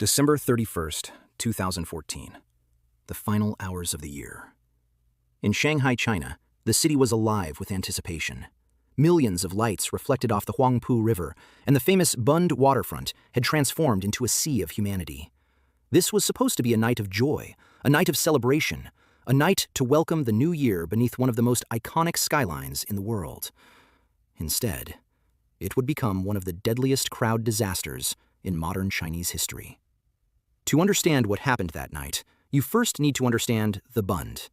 December 31st, 2014. The final hours of the year. In Shanghai, China, the city was alive with anticipation. Millions of lights reflected off the Huangpu River, and the famous Bund waterfront had transformed into a sea of humanity. This was supposed to be a night of joy, a night of celebration, a night to welcome the new year beneath one of the most iconic skylines in the world. Instead, it would become one of the deadliest crowd disasters in modern Chinese history. To understand what happened that night, you first need to understand the Bund.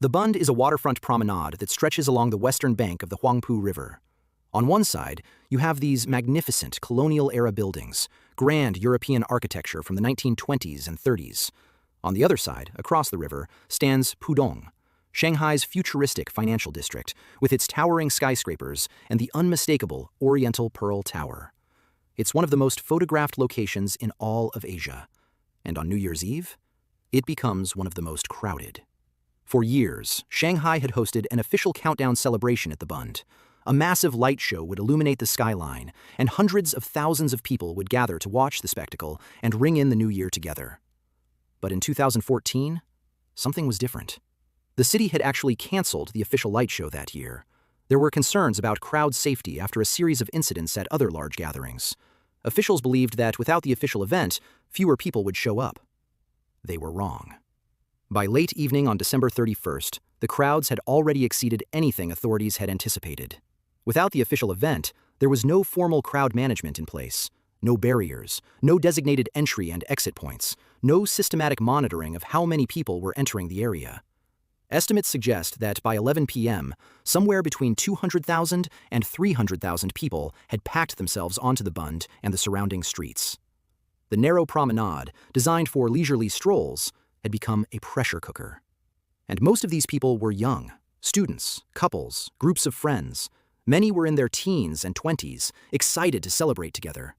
The Bund is a waterfront promenade that stretches along the western bank of the Huangpu River. On one side, you have these magnificent colonial-era buildings, grand European architecture from the 1920s and 30s. On the other side, across the river, stands Pudong, Shanghai's futuristic financial district, with its towering skyscrapers and the unmistakable Oriental Pearl Tower. It's one of the most photographed locations in all of Asia. And on New Year's Eve, it becomes one of the most crowded. For years, Shanghai had hosted an official countdown celebration at the Bund. A massive light show would illuminate the skyline, and hundreds of thousands of people would gather to watch the spectacle and ring in the new year together. But in 2014, something was different. The city had actually canceled the official light show that year. There were concerns about crowd safety after a series of incidents at other large gatherings. Officials believed that without the official event, fewer people would show up. They were wrong. By late evening on December 31st, the crowds had already exceeded anything authorities had anticipated. Without the official event, there was no formal crowd management in place, no barriers, no designated entry and exit points, no systematic monitoring of how many people were entering the area. Estimates suggest that by 11 p.m., somewhere between 200,000 and 300,000 people had packed themselves onto the Bund and the surrounding streets. The narrow promenade, designed for leisurely strolls, had become a pressure cooker. And most of these people were young, students, couples, groups of friends. Many were in their teens and 20s, excited to celebrate together.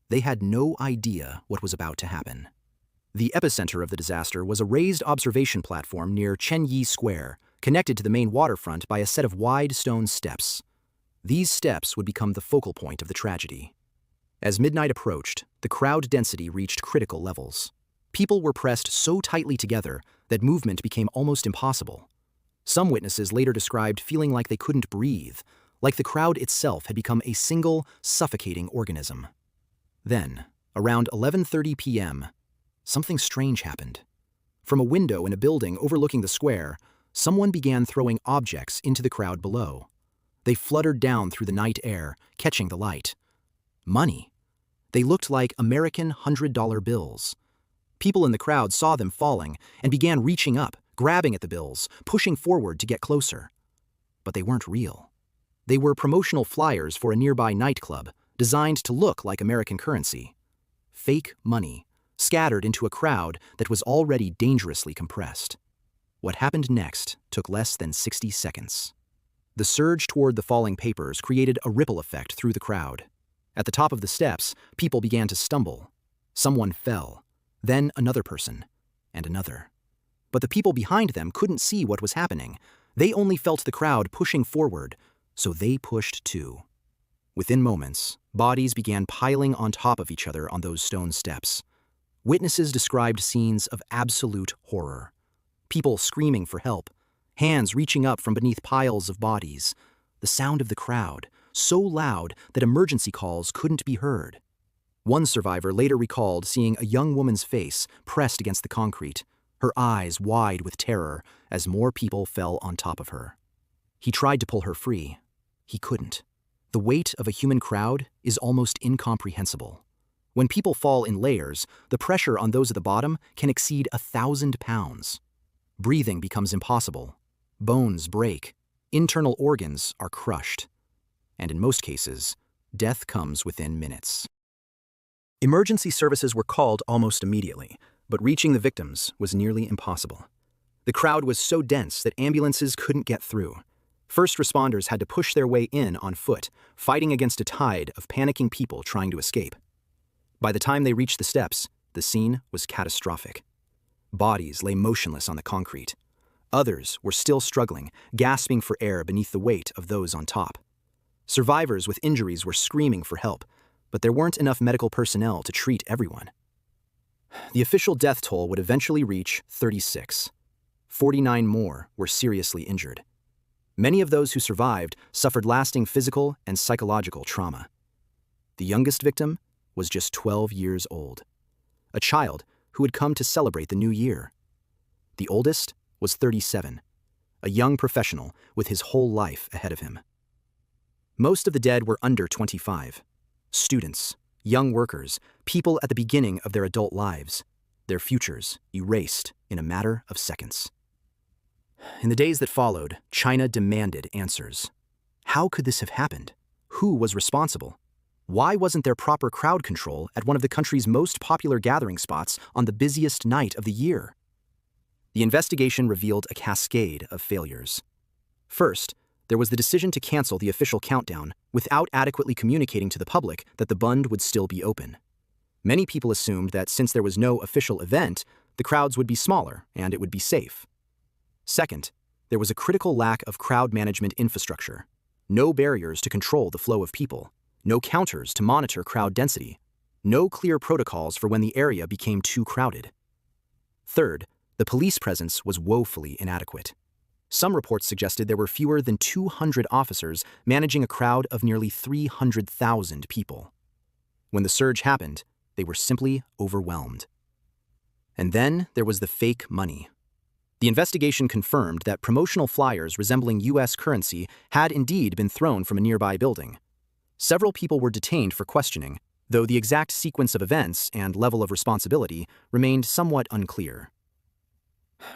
They had no idea what was about to happen. The epicenter of the disaster was a raised observation platform near Chenyi Square, connected to the main waterfront by a set of wide stone steps. These steps would become the focal point of the tragedy. As midnight approached, the crowd density reached critical levels. People were pressed so tightly together that movement became almost impossible. Some witnesses later described feeling like they couldn't breathe, like the crowd itself had become a single, suffocating organism. Then, around 11:30 p.m., something strange happened. From a window in a building overlooking the square, someone began throwing objects into the crowd below. They fluttered down through the night air, catching the light. Money. They looked like American $100 bills. People in the crowd saw them falling and began reaching up, grabbing at the bills, pushing forward to get closer. But they weren't real. They were promotional flyers for a nearby nightclub, designed to look like American currency. Fake money, scattered into a crowd that was already dangerously compressed. What happened next took less than 60 seconds. The surge toward the falling papers created a ripple effect through the crowd. At the top of the steps, people began to stumble. Someone fell, then another person, and another. But the people behind them couldn't see what was happening. They only felt the crowd pushing forward, so they pushed too. Within moments, bodies began piling on top of each other on those stone steps. Witnesses described scenes of absolute horror. People screaming for help, hands reaching up from beneath piles of bodies, the sound of the crowd, so loud that emergency calls couldn't be heard. One survivor later recalled seeing a young woman's face pressed against the concrete, her eyes wide with terror as more people fell on top of her. He tried to pull her free. He couldn't. The weight of a human crowd is almost incomprehensible. When people fall in layers, the pressure on those at the bottom can exceed 1,000 pounds. Breathing becomes impossible. Bones break. Internal organs are crushed. And in most cases, death comes within minutes. Emergency services were called almost immediately, but reaching the victims was nearly impossible. The crowd was so dense that ambulances couldn't get through. First responders had to push their way in on foot, fighting against a tide of panicking people trying to escape. By the time they reached the steps, the scene was catastrophic. Bodies lay motionless on the concrete. Others were still struggling, gasping for air beneath the weight of those on top. Survivors with injuries were screaming for help, but there weren't enough medical personnel to treat everyone. The official death toll would eventually reach 36. 49 more were seriously injured. Many of those who survived suffered lasting physical and psychological trauma. The youngest victim was just 12 years old, a child who had come to celebrate the new year. The oldest was 37, a young professional with his whole life ahead of him. Most of the dead were under 25, students, young workers, people at the beginning of their adult lives, their futures erased in a matter of seconds. In the days that followed, China demanded answers. How could this have happened? Who was responsible? Why wasn't there proper crowd control at one of the country's most popular gathering spots on the busiest night of the year? The investigation revealed a cascade of failures. First, there was the decision to cancel the official countdown without adequately communicating to the public that the Bund would still be open. Many people assumed that since there was no official event, the crowds would be smaller and it would be safe. Second, there was a critical lack of crowd management infrastructure. No barriers to control the flow of people, no counters to monitor crowd density, no clear protocols for when the area became too crowded. Third, the police presence was woefully inadequate. Some reports suggested there were fewer than 200 officers managing a crowd of nearly 300,000 people. When the surge happened, they were simply overwhelmed. And then there was the fake money. The investigation confirmed that promotional flyers resembling U.S. currency had indeed been thrown from a nearby building. Several people were detained for questioning, though the exact sequence of events and level of responsibility remained somewhat unclear.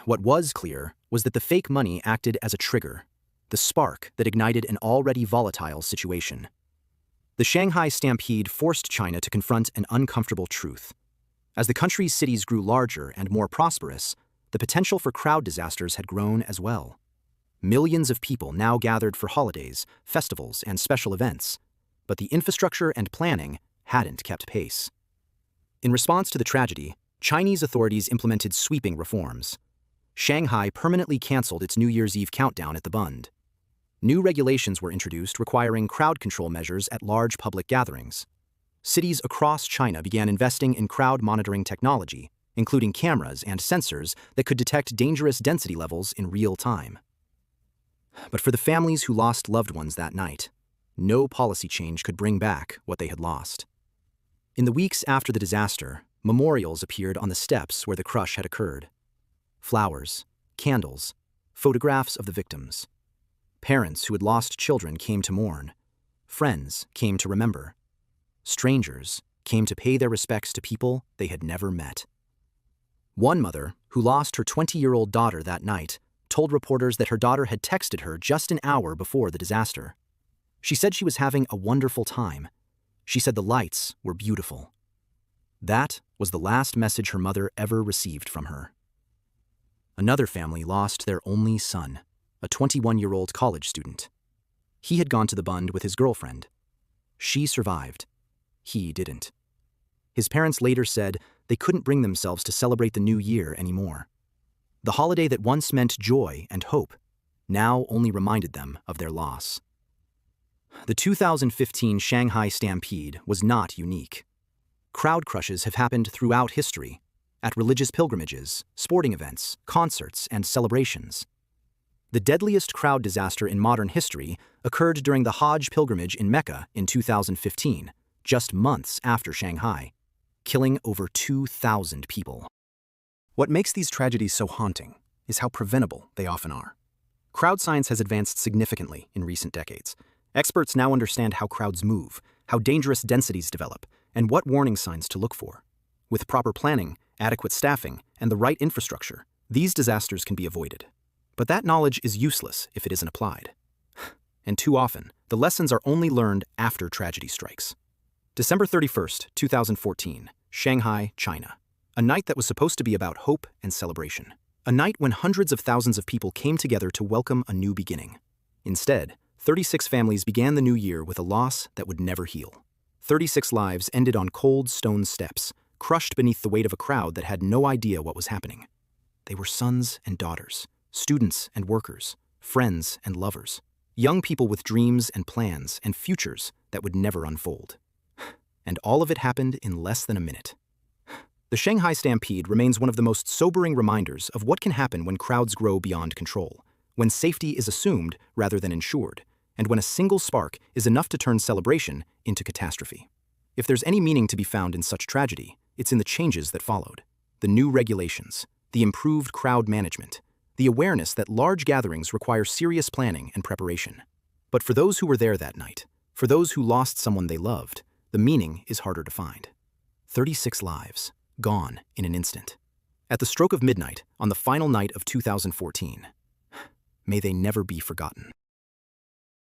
What was clear was that the fake money acted as a trigger, the spark that ignited an already volatile situation. The Shanghai Stampede forced China to confront an uncomfortable truth. As the country's cities grew larger and more prosperous, the potential for crowd disasters had grown as well. Millions of people now gathered for holidays, festivals, and special events, but the infrastructure and planning hadn't kept pace. In response to the tragedy, Chinese authorities implemented sweeping reforms. Shanghai permanently canceled its New Year's Eve countdown at the Bund. New regulations were introduced requiring crowd control measures at large public gatherings. Cities across China began investing in crowd monitoring technology, including cameras and sensors that could detect dangerous density levels in real time. But for the families who lost loved ones that night, no policy change could bring back what they had lost. In the weeks after the disaster, memorials appeared on the steps where the crush had occurred. Flowers, candles, photographs of the victims. Parents who had lost children came to mourn. Friends came to remember. Strangers came to pay their respects to people they had never met. One mother, who lost her 20-year-old daughter that night, told reporters that her daughter had texted her just an hour before the disaster. She said she was having a wonderful time. She said the lights were beautiful. That was the last message her mother ever received from her. Another family lost their only son, a 21-year-old college student. He had gone to the Bund with his girlfriend. She survived. He didn't. His parents later said they couldn't bring themselves to celebrate the new year anymore. The holiday that once meant joy and hope now only reminded them of their loss. The 2015 Shanghai Stampede was not unique. Crowd crushes have happened throughout history, at religious pilgrimages, sporting events, concerts, and celebrations. The deadliest crowd disaster in modern history occurred during the Hajj pilgrimage in Mecca in 2015, just months after Shanghai, killing over 2,000 people. What makes these tragedies so haunting is how preventable they often are. Crowd science has advanced significantly in recent decades. Experts now understand how crowds move, how dangerous densities develop, and what warning signs to look for. With proper planning, adequate staffing, and the right infrastructure, these disasters can be avoided. But that knowledge is useless if it isn't applied. And too often, the lessons are only learned after tragedy strikes. December 31st, 2014, Shanghai, China. A night that was supposed to be about hope and celebration. A night when hundreds of thousands of people came together to welcome a new beginning. Instead, 36 families began the new year with a loss that would never heal. 36 lives ended on cold stone steps, crushed beneath the weight of a crowd that had no idea what was happening. They were sons and daughters, students and workers, friends and lovers, young people with dreams and plans and futures that would never unfold. And all of it happened in less than a minute. The Shanghai Stampede remains one of the most sobering reminders of what can happen when crowds grow beyond control, when safety is assumed rather than ensured, and when a single spark is enough to turn celebration into catastrophe. If there's any meaning to be found in such tragedy, it's in the changes that followed. The new regulations, the improved crowd management, the awareness that large gatherings require serious planning and preparation. But for those who were there that night, for those who lost someone they loved, the meaning is harder to find. 36 lives, gone in an instant. At the stroke of midnight, on the final night of 2014, may they never be forgotten.